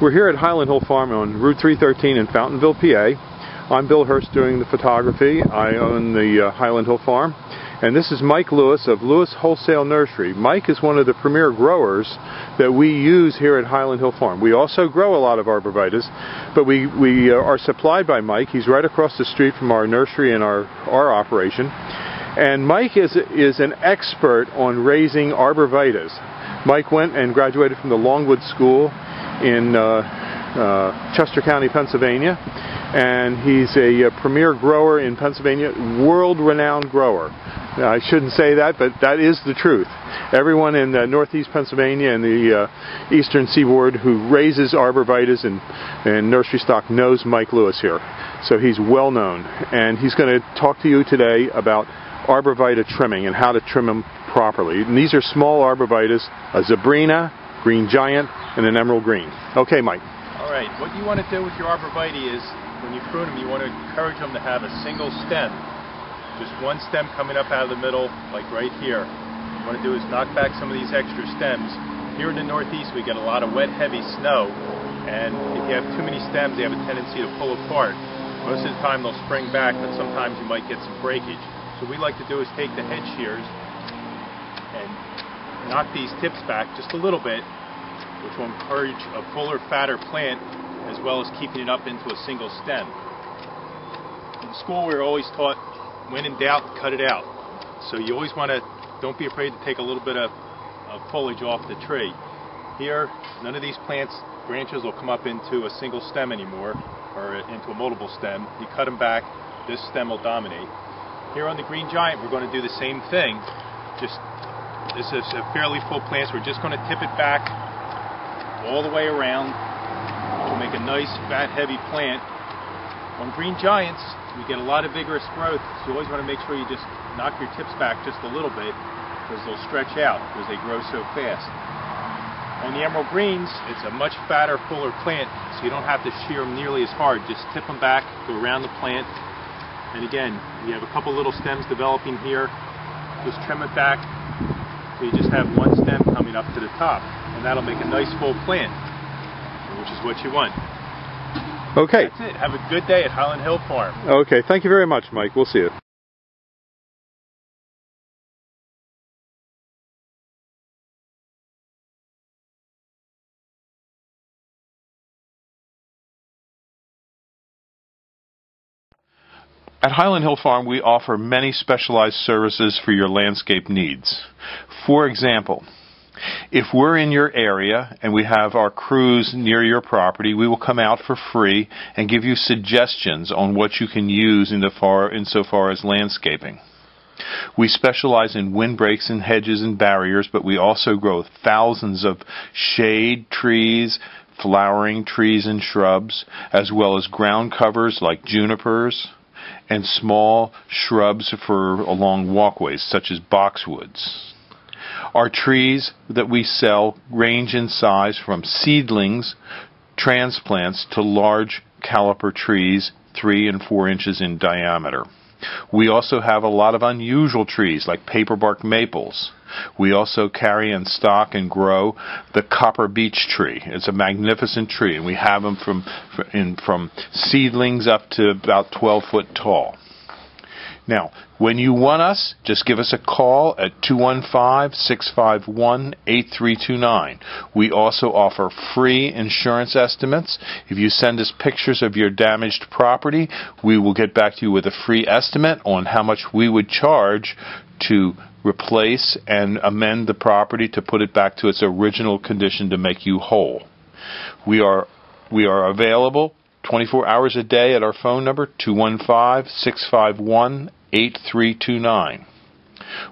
We're here at Highland Hill Farm on Route 313 in Fountainville, PA. I'm Bill Hurst doing the photography. I own the Highland Hill Farm. And this is Mike Lewis of Lewis Wholesale Nursery. Mike is one of the premier growers that we use here at Highland Hill Farm. We also grow a lot of arborvitaes, but we are supplied by Mike. He's right across the street from our nursery and our operation. And Mike is an expert on raising arborvitaes. Mike went and graduated from the Longwood School in Chester County, Pennsylvania, and he's a premier grower in Pennsylvania, world-renowned grower. I shouldn't say that, but that is the truth. Everyone in northeast Pennsylvania and the eastern seaboard who raises arborvitaes and nursery stock knows Mike Lewis here. So he's well known, and he's going to talk to you today about arborvitae trimming and how to trim them properly. And these are small arborvitaes, a Zebrina, green giant, and an emerald green. Okay, Mike. All right, what you want to do with your arborvitae is, when you prune them, you want to encourage them to have a single stem. Just one stem coming up out of the middle, like right here. What you want to do is knock back some of these extra stems. Here in the Northeast, we get a lot of wet, heavy snow, and if you have too many stems, they have a tendency to pull apart. Most of the time, they'll spring back, but sometimes you might get some breakage. So what we like to do is take the head shears and knock these tips back just a little bit, which will encourage a fuller, fatter plant, as well as keeping it up into a single stem. In school, we were always taught, when in doubt, cut it out. So you always want to, don't be afraid to take a little bit of foliage off the tree. Here, none of these plants, branches will come up into a single stem anymore, or into a multiple stem. You cut them back, this stem will dominate. Here on the green giant, we're going to do the same thing. Just, this is a fairly full plant, so we're just going to tip it back all the way around, which will make a nice, fat, heavy plant. On green giants, we get a lot of vigorous growth, so you always want to make sure you just knock your tips back just a little bit, because they'll stretch out because they grow so fast. On the emerald greens, it's a much fatter, fuller plant, so you don't have to shear them nearly as hard. Just tip them back, go around the plant, and again, you have a couple little stems developing here. Just trim it back, so you just have one stem coming up to the top, and that'll make a nice full plant, which is what you want. Okay. That's it. Have a good day at Highland Hill Farm. Okay, thank you very much, Mike. We'll see you. At Highland Hill Farm, we offer many specialized services for your landscape needs. For example, if we're in your area and we have our crews near your property, we will come out for free and give you suggestions on what you can use insofar as landscaping. We specialize in windbreaks and hedges and barriers, but we also grow thousands of shade trees, flowering trees and shrubs, as well as ground covers like junipers, and small shrubs for along walkways, such as boxwoods. Our trees that we sell range in size from seedlings, transplants, to large caliper trees 3 and 4 inches in diameter. We also have a lot of unusual trees like paperbark maples. We also carry in stock and grow the copper beech tree. It's a magnificent tree, and we have them from seedlings up to about 12 foot tall. Now, when you want us, just give us a call at 215-651-8329. We also offer free insurance estimates. If you send us pictures of your damaged property, we will get back to you with a free estimate on how much we would charge to replace and amend the property to put it back to its original condition to make you whole. We are available 24 hours a day at our phone number, 215-651-8329.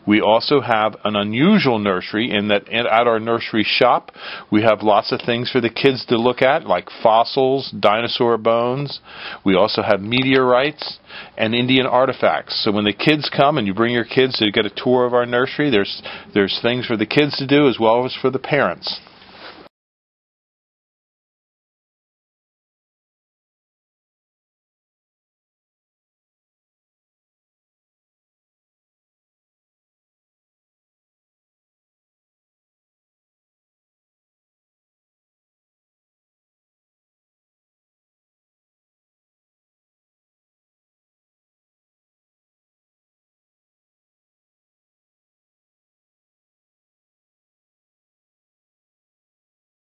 We also have an unusual nursery in that at our nursery shop we have lots of things for the kids to look at, like fossils, dinosaur bones. We also have meteorites and Indian artifacts. So when the kids come and you bring your kids to get a tour of our nursery, there's things for the kids to do as well as for the parents.